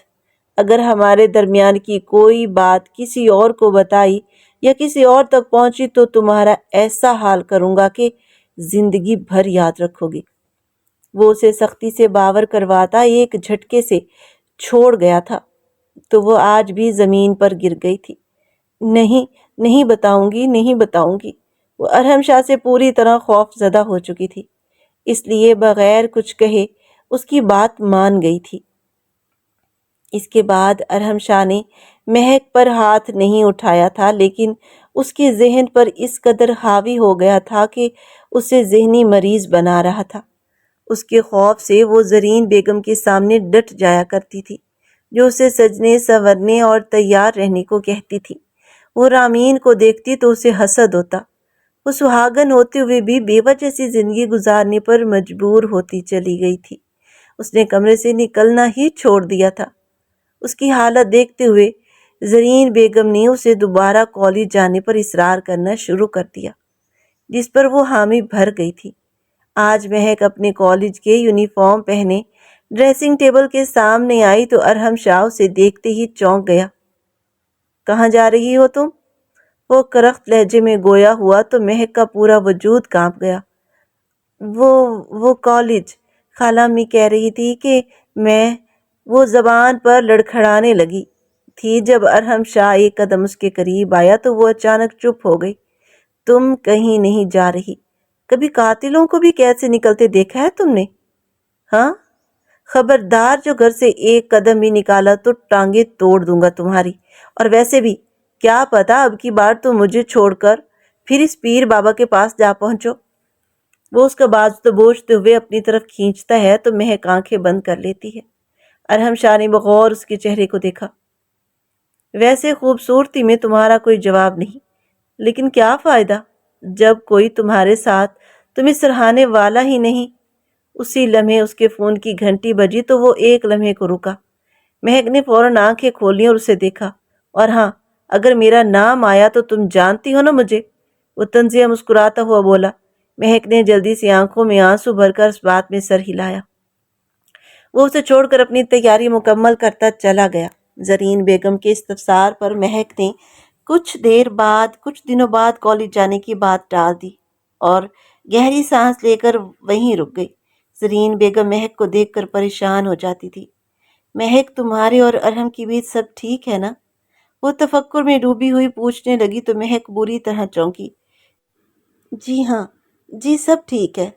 اگر ہمارے درمیان کی کوئی بات کسی اور کو بتائی یا کسی اور تک پہنچی تو تمہارا ایسا حال کروں گا کہ زندگی بھر یاد رکھو گی۔ وہ اسے سختی سے باور کرواتا ایک جھٹکے سے چھوڑ گیا تھا تو وہ آج بھی زمین پر گر گئی تھی۔ نہیں، نہیں بتاؤں گی، نہیں بتاؤں گی۔ وہ ارحم شاہ سے پوری طرح خوف زدہ ہو چکی تھی، اس لیے بغیر کچھ کہے اس کی بات مان گئی تھی۔ اس کے بعد ارحم شاہ نے مہک پر ہاتھ نہیں اٹھایا تھا، لیکن اس کے ذہن پر اس قدر حاوی ہو گیا تھا کہ اسے ذہنی مریض بنا رہا تھا۔ اس کے خوف سے وہ زرین بیگم کے سامنے ڈٹ جایا کرتی تھی، جو اسے سجنے سنورنے اور تیار رہنے کو کہتی تھی۔ وہ رامین کو دیکھتی تو اسے حسد ہوتا۔ وہ سہاگن ہوتے ہوئے بھی بے وجہ سی زندگی گزارنے پر مجبور ہوتی چلی گئی تھی۔ اس نے کمرے سے نکلنا ہی چھوڑ دیا تھا۔ اس کی حالت دیکھتے ہوئے زرین بیگم نے اسے دوبارہ کالج جانے پر اصرار کرنا شروع کر دیا، جس پر وہ حامی بھر گئی تھی۔ آج مہک اپنے کالج کے یونیفارم پہنے ڈریسنگ ٹیبل کے سامنے آئی تو ارحم شاہ اسے دیکھتے ہی چونک گیا۔ کہاں جا رہی ہو تم؟ وہ کرخت لہجے میں گویا ہوا تو مہک کا پورا وجود کانپ گیا۔ وہ کالج، خالہ امی کہہ رہی تھی کہ میں، وہ زبان پر لڑکھڑانے لگی تھی جب ارحم شاہ ایک قدم اس کے قریب آیا تو وہ اچانک چپ ہو گئی۔ تم کہیں نہیں جا رہی۔ کبھی قاتلوں کو بھی قید سے نکلتے دیکھا ہے تم نے؟ ہاں؟ خبردار جو گھر سے ایک قدم بھی نکالا تو ٹانگیں توڑ دوں گا تمہاری، اور ویسے بھی کیا پتا اب کی بار تو مجھے چھوڑ کر پھر اس پیر بابا کے پاس جا پہنچو۔ وہ اس کا بازو دبوچتے ہوئے اپنی طرف کھینچتا ہے تو مہک آنکھیں بند کر لیتی ہے۔ ارحم شاہ نے بغور اس کے چہرے کو دیکھا۔ ویسے خوبصورتی میں تمہارا کوئی جواب نہیں، لیکن کیا فائدہ جب کوئی تمہارے ساتھ تمہیں سراہنے والا ہی نہیں۔ اسی لمحے اس کے فون کی گھنٹی بجی تو وہ ایک لمحے کو رکا۔ مہک نے فوراً آنکھیں کھولی اور اسے دیکھا۔ اور ہاں، اگر میرا نام آیا تو تم جانتی ہو نا مجھے، وہ طنزیہ مسکراتا ہوا بولا۔ مہک نے جلدی سے آنکھوں میں آنسو بھر کر اس بات میں سر ہلایا۔ وہ اسے چھوڑ کر اپنی تیاری مکمل کرتا چلا گیا۔ زرین بیگم کے استفسار پر مہک نے کچھ دنوں بعد کالج جانے کی بات ٹال دی اور گہری سانس لے کر وہیں رک گئی۔ زرین بیگم مہک کو دیکھ کر پریشان ہو جاتی تھی۔ مہک، تمہارے اور ارحم کے بیچ سب ٹھیک ہے نا؟ وہ تفکر میں ڈوبی ہوئی پوچھنے لگی تو مہک بری طرح چونکی۔ جی ہاں، جی سب ٹھیک ہے۔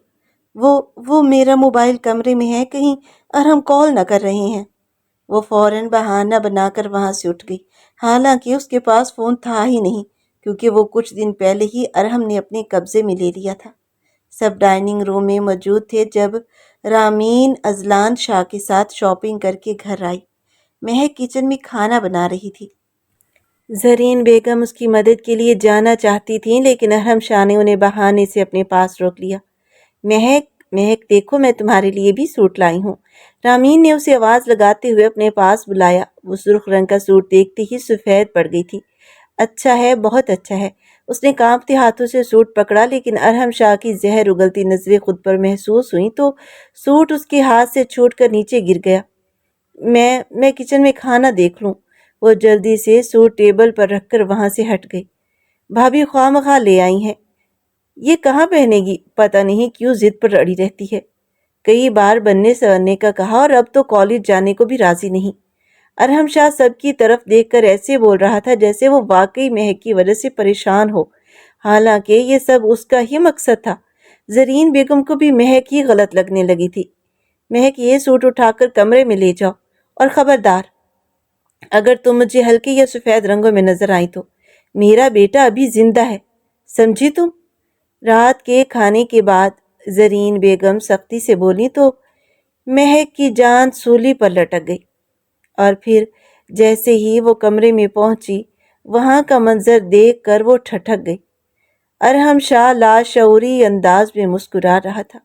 وہ میرا موبائل کمرے میں ہے، کہیں ارحم کال نہ کر رہے ہیں۔ وہ فوراً بہانہ بنا کر وہاں سے اٹھ گئی، حالانکہ اس کے پاس فون تھا ہی نہیں، کیونکہ وہ کچھ دن پہلے ہی ارحم نے اپنے قبضے میں لے لیا تھا۔ سب ڈائننگ روم میں موجود تھے جب رامین اذلان شاہ کے ساتھ شاپنگ کر کے گھر آئی۔ مہک کچن میں کھانا بنا رہی تھی۔ زرین بیگم اس کی مدد کے لیے جانا چاہتی تھیں، لیکن ارحم شاہ نے انہیں بہانے سے اپنے پاس روک لیا۔ مہک دیکھو، میں تمہارے لیے بھی سوٹ لائی ہوں۔ رامین نے اسے آواز لگاتے ہوئے اپنے پاس بلایا۔ وہ سرخ رنگ کا سوٹ دیکھتے ہی سفید پڑ گئی تھی۔ اچھا ہے، بہت اچھا ہے۔ اس نے کانپتے ہاتھوں سے سوٹ پکڑا، لیکن ارحم شاہ کی زہر اگلتی نظریں خود پر محسوس ہوئیں تو سوٹ اس کے ہاتھ سے چھوٹ کر نیچے گر گیا۔ میں کچن میں کھانا دیکھ لوں۔ وہ جلدی سے سوٹ ٹیبل پر رکھ کر وہاں سے ہٹ گئی۔ بھابھی خواہ مخواہ لے آئی ہیں، یہ کہاں پہنے گی؟ پتہ نہیں کیوں ضد پر اڑی رہتی ہے۔ کئی بار بننے سننے کا کہا اور اب تو کالج جانے کو بھی راضی نہیں۔ ارحم شاہ سب کی طرف دیکھ کر ایسے بول رہا تھا جیسے وہ واقعی مہک کی وجہ سے پریشان ہو، حالانکہ یہ سب اس کا ہی مقصد تھا۔ زرین بیگم کو بھی مہک ہی غلط لگنے لگی تھی۔ مہک، یہ سوٹ اٹھا کر کمرے میں لے جاؤ، اور خبردار اگر تم مجھے ہلکے یا سفید رنگوں میں نظر آئی تو میرا بیٹا ابھی زندہ ہے، سمجھی تم؟ رات کے کھانے کے بعد زرین بیگم سختی سے بولی تو مہک کی جان سولی پر لٹک گئی، اور پھر جیسے ہی وہ کمرے میں پہنچی وہاں کا منظر دیکھ کر وہ ٹھٹک گئی۔ ارحم شاہ لاشعوری انداز میں مسکرا رہا تھا۔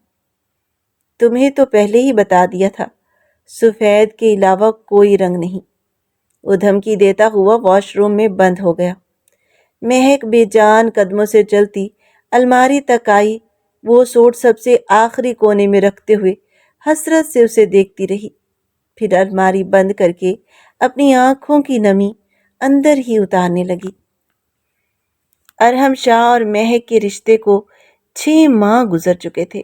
تمہیں تو پہلے ہی بتا دیا تھا، سفید کے علاوہ کوئی رنگ نہیں۔ وہ دھمکی دیتا ہوا واش روم میں بند ہو گیا۔ مہک بے جان قدموں سے چلتی الماری تک آئی، وہ سوٹ سب سے آخری کونے میں رکھتے ہوئے حسرت سے اسے دیکھتی رہی، پھر الماری بند کر کے اپنی آنکھوں کی نمی اندر ہی اتارنے لگی۔ ارحم شاہ اور مہک کے رشتے کو 6 ماہ گزر چکے تھے۔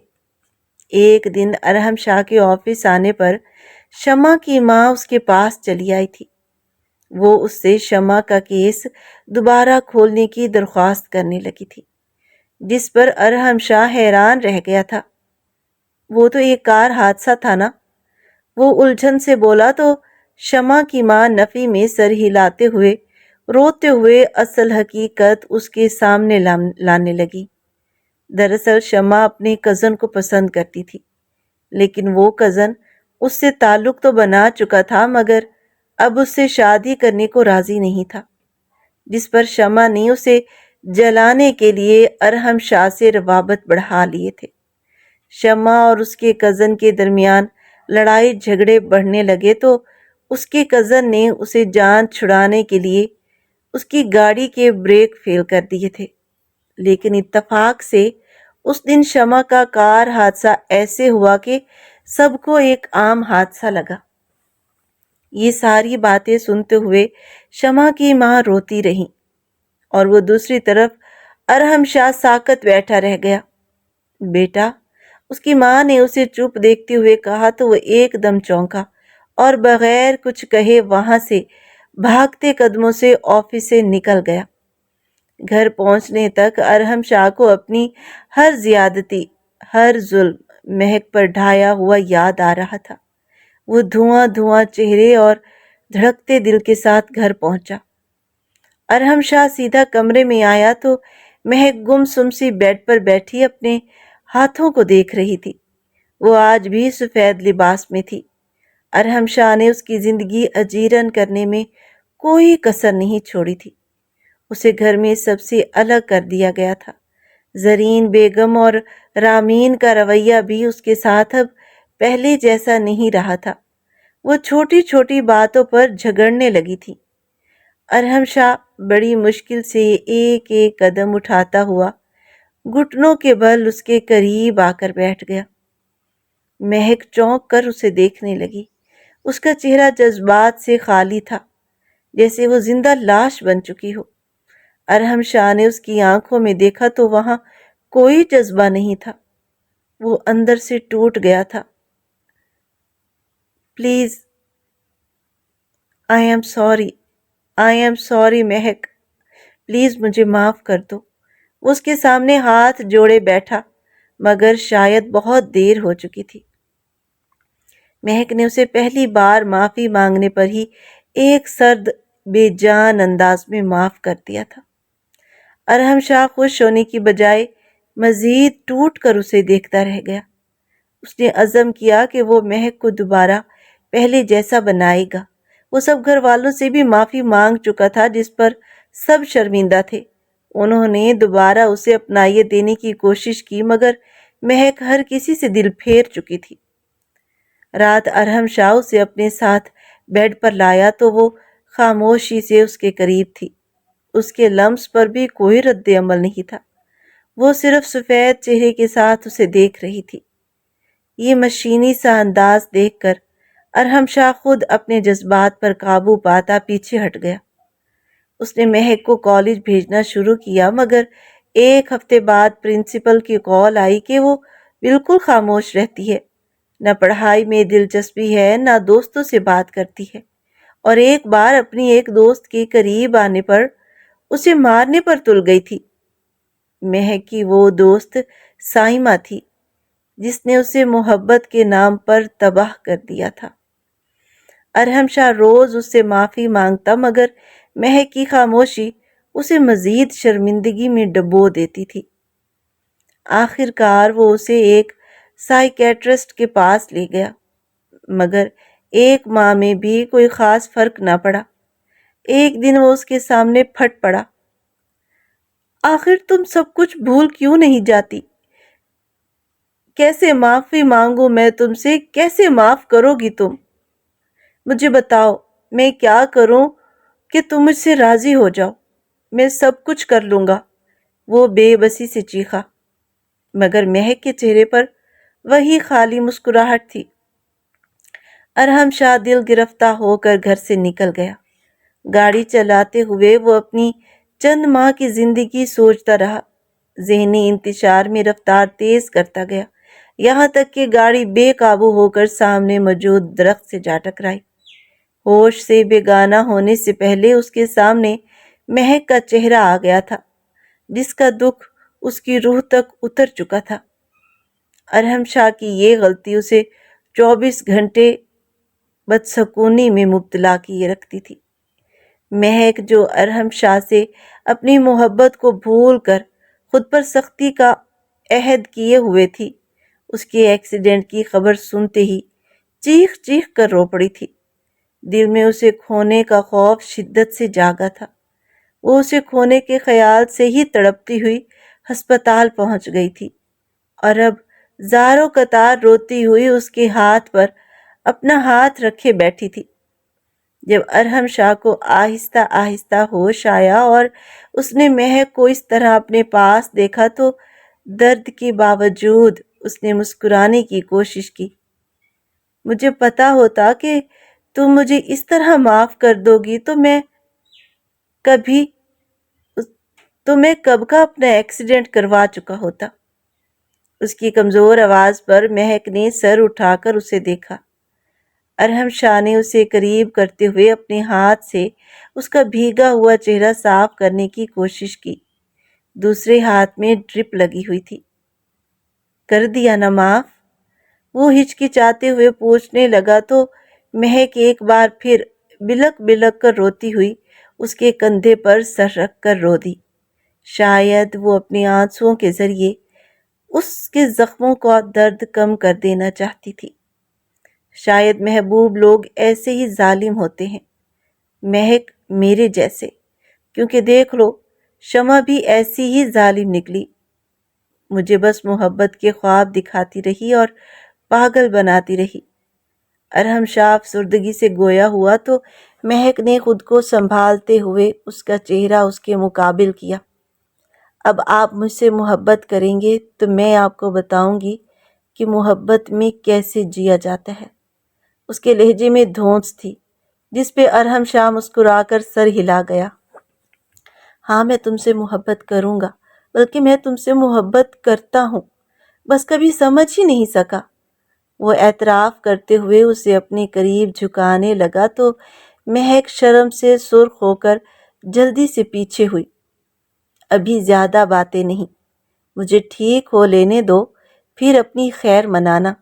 ایک دن ارحم شاہ کے آفس آنے پر شمع کی ماں اس کے پاس چلی آئی تھی۔ وہ اس سے شمع کا کیس دوبارہ کھولنے کی درخواست کرنے لگی تھی، جس پر ارحم شاہ حیران رہ گیا تھا۔ وہ تو ایک کار حادثہ تھا نا؟ وہ الجھن سے بولا تو شمع کی ماں نفی میں سر ہلاتے ہوئے روتے ہوئے اصل حقیقت اس کے سامنے لانے لگی۔ دراصل شمع اپنے کزن کو پسند کرتی تھی، لیکن وہ کزن اس سے تعلق تو بنا چکا تھا مگر اب اس سے شادی کرنے کو راضی نہیں تھا، جس پر شمع نے اسے جلانے کے لیے ارحم شاہ سے روابط بڑھا لیے تھے۔ شمع اور اس کے کزن کے درمیان لڑائی جھگڑے بڑھنے لگے تو اس کے کزن نے اسے جان چھڑانے کے لیے اس کی گاڑی کے بریک فیل کر دیے تھے، لیکن اتفاق سے اس دن شمع کا کار حادثہ ایسے ہوا کہ سب کو ایک عام حادثہ لگا۔ یہ ساری باتیں سنتے ہوئے شمع کی ماں روتی رہی، اور وہ دوسری طرف ارحم شاہ ساکت بیٹھا رہ گیا۔ بیٹا، اس کی ماں نے اسے چپ دیکھتے ہوئے کہا تو وہ ایک دم چونکا اور بغیر کچھ کہے وہاں سے بھاگتے قدموں سے آفس سے نکل گیا۔ گھر پہنچنے تک ارحم شاہ کو اپنی ہر زیادتی، ہر ظلم مہک پر ڈھایا ہوا یاد آ رہا تھا۔ وہ دھواں چہرے اور دھڑکتے دل کے ساتھ گھر پہنچا۔ ارحم شاہ سیدھا کمرے میں آیا تو مہک گمسم سی بیڈ پر بیٹھی اپنے ہاتھوں کو دیکھ رہی تھی۔ وہ آج بھی سفید لباس میں تھی۔ ارحم شاہ نے اس کی زندگی اجیرن کرنے میں کوئی کسر نہیں چھوڑی تھی۔ اسے گھر میں سب سے الگ کر دیا گیا تھا۔ زرین بیگم اور رامین کا رویہ بھی اس کے ساتھ اب پہلے جیسا نہیں رہا تھا۔ وہ چھوٹی چھوٹی باتوں پر جھگڑنے لگی تھی۔ ارحم شاہ بڑی مشکل سے ایک ایک قدم اٹھاتا ہوا گھٹنوں کے بل اس کے قریب آ کر بیٹھ گیا۔ مہک چونک کر اسے دیکھنے لگی۔ اس کا چہرہ جذبات سے خالی تھا، جیسے وہ زندہ لاش بن چکی ہو۔ ارحم شاہ نے اس کی آنکھوں میں دیکھا تو وہاں کوئی جذبہ نہیں تھا، وہ اندر سے ٹوٹ گیا تھا۔ پلیز، آئی ایم سوری مہک، پلیز مجھے معاف کر دو۔ وہ اس کے سامنے ہاتھ جوڑے بیٹھا، مگر شاید بہت دیر ہو چکی تھی۔ مہک نے اسے پہلی بار معافی مانگنے پر ہی ایک سرد بے جان انداز میں معاف کر دیا تھا۔ ارحم شاہ خوش ہونے کی بجائے مزید ٹوٹ کر اسے دیکھتا رہ گیا۔ اس نے عزم کیا کہ وہ مہک کو دوبارہ پہلے جیسا بنائے گا۔ وہ سب گھر والوں سے بھی معافی مانگ چکا تھا، جس پر سب شرمندہ تھے۔ انہوں نے دوبارہ اسے اپنائیت دینے کی کوشش کی، مگر مہک ہر کسی سے دل پھیر چکی تھی۔ رات ارحم شاہ اسے اپنے ساتھ بیڈ پر لایا تو وہ خاموشی سے اس کے قریب تھی۔ اس کے لمس پر بھی کوئی رد عمل نہیں تھا، وہ صرف سفید چہرے کے ساتھ اسے دیکھ رہی تھی۔ یہ مشینی سا انداز دیکھ کر ارحم شاہ خود اپنے جذبات پر قابو پاتا پیچھے ہٹ گیا۔ اس نے مہک کو کالج بھیجنا شروع کیا، مگر ایک ہفتے بعد پرنسپل کی کال آئی کہ وہ بالکل خاموش رہتی ہے۔ نہ پڑھائی میں دلچسپی ہے، نہ دوستوں سے بات کرتی ہے، اور ایک بار اپنی ایک دوست کے قریب آنے پر اسے مارنے پر تل گئی تھی۔ مہک کی وہ دوست سائمہ تھی جس نے اسے محبت کے نام پر تباہ کر دیا تھا۔ ارحم شاہ روز اس سے معافی مانگتا، مگر مہک کی خاموشی اسے مزید شرمندگی میں ڈبو دیتی تھی۔ آخر کار وہ اسے ایک سائیکیٹرسٹ کے پاس لے گیا، مگر ایک ماہ میں بھی کوئی خاص فرق نہ پڑا۔ ایک دن وہ اس کے سامنے پھٹ پڑا۔ آخر تم سب کچھ بھول کیوں نہیں جاتی؟ کیسے معافی مانگوں میں تم سے؟ کیسے معاف کرو گی تم؟ مجھے بتاؤ، میں کیا کروں کہ تم مجھ سے راضی ہو جاؤ؟ میں سب کچھ کر لوں گا، وہ بے بسی سے چیخا، مگر مہک کے چہرے پر وہی خالی مسکراہٹ تھی۔ ارحم شاہ دل گرفتہ ہو کر گھر سے نکل گیا۔ گاڑی چلاتے ہوئے وہ اپنی چند ماہ کی زندگی سوچتا رہا۔ ذہنی انتشار میں رفتار تیز کرتا گیا، یہاں تک کہ گاڑی بے قابو ہو کر سامنے موجود درخت سے جا ٹکرائی۔ ہوش سے بیگانہ ہونے سے پہلے اس کے سامنے مہک کا چہرہ آ گیا تھا، جس کا دکھ اس کی روح تک اتر چکا تھا۔ ارحم شاہ کی یہ غلطی اسے 24 گھنٹے بدسکونی میں مبتلا کیے رکھتی تھی۔ مہک جو ارحم شاہ سے اپنی محبت کو بھول کر خود پر سختی کا عہد کیے ہوئے تھی، اس کے ایکسیڈنٹ کی خبر سنتے ہی چیخ چیخ کر رو پڑی تھی۔ دل میں اسے کھونے کا خوف شدت سے جاگا تھا۔ وہ اسے کھونے کے خیال سے ہی تڑپتی ہوئی ہسپتال پہنچ گئی تھی، اور اب زاروں قطار روتی ہوئی اس کے ہاتھ پر اپنا ہاتھ رکھے بیٹھی تھی۔ جب ارحم شاہ کو آہستہ آہستہ ہوش آیا اور اس نے مہک کو اس طرح اپنے پاس دیکھا تو درد کے باوجود اس نے مسکرانے کی کوشش کی۔ مجھے پتا ہوتا کہ تم مجھے اس طرح معاف کر دو گی تو میں کب کا اپنا ایکسیڈنٹ کروا چکا ہوتا۔ اس کی کمزور آواز پر مہک نے سر اٹھا کر اسے دیکھا۔ ارحم شاہ نے اسے قریب کرتے ہوئے اپنے ہاتھ سے اس کا بھیگا ہوا چہرہ صاف کرنے کی کوشش کی۔ دوسرے ہاتھ میں ڈرپ لگی ہوئی تھی۔ کر دیا نا معاف؟ وہ ہچکچاتے ہوئے پوچھنے لگا تو مہک ایک بار پھر بلک بلک کر روتی ہوئی اس کے کندھے پر سر رکھ کر رو دی۔ شاید وہ اپنے آنسوؤں کے ذریعے اس کے زخموں کا درد کم کر دینا چاہتی تھی۔ شاید محبوب لوگ ایسے ہی ظالم ہوتے ہیں، مہک میرے جیسے، کیونکہ دیکھ لو شمع بھی ایسی ہی ظالم نکلی، مجھے بس محبت کے خواب دکھاتی رہی اور پاگل بناتی رہی۔ ارحم شاہ افسردگی سے گویا ہوا تو مہک نے خود کو سنبھالتے ہوئے اس کا چہرہ اس کے مقابل کیا۔ اب آپ مجھ سے محبت کریں گے تو میں آپ کو بتاؤں گی کہ محبت میں کیسے جیا جاتا ہے۔ اس کے لہجے میں دھونس تھی، جس پہ ارحم شاہ مسکرا کر سر ہلا گیا۔ ہاں، میں تم سے محبت کروں گا، بلکہ میں تم سے محبت کرتا ہوں، بس کبھی سمجھ ہی نہیں سکا۔ وہ اعتراف کرتے ہوئے اسے اپنے قریب جھکانے لگا تو مہک شرم سے سرخ ہو کر جلدی سے پیچھے ہوئی۔ ابھی زیادہ باتیں نہیں، مجھے ٹھیک ہو لینے دو، پھر اپنی خیر منانا۔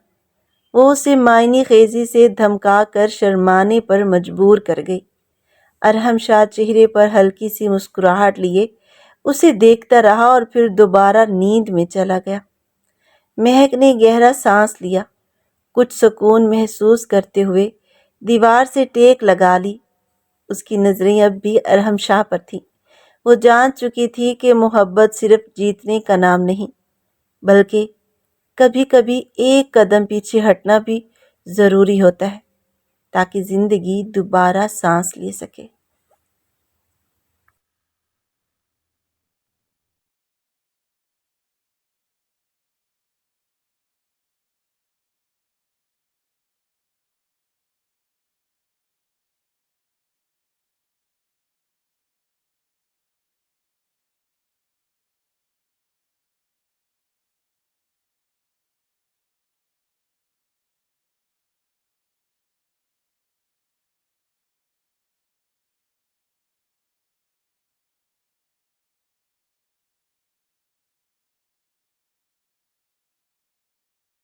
وہ اسے معنی خیزی سے دھمکا کر شرمانے پر مجبور کر گئی۔ ارحم شاہ چہرے پر ہلکی سی مسکراہٹ لیے اسے دیکھتا رہا اور پھر دوبارہ نیند میں چلا گیا۔ مہک نے گہرا سانس لیا، کچھ سکون محسوس کرتے ہوئے دیوار سے ٹیک لگا لی۔ اس کی نظریں اب بھی ارحم شاہ پر تھیں۔ وہ جان چکی تھی کہ محبت صرف جیتنے کا نام نہیں، بلکہ کبھی کبھی ایک قدم پیچھے ہٹنا بھی ضروری ہوتا ہے، تاکہ زندگی دوبارہ سانس لے سکے۔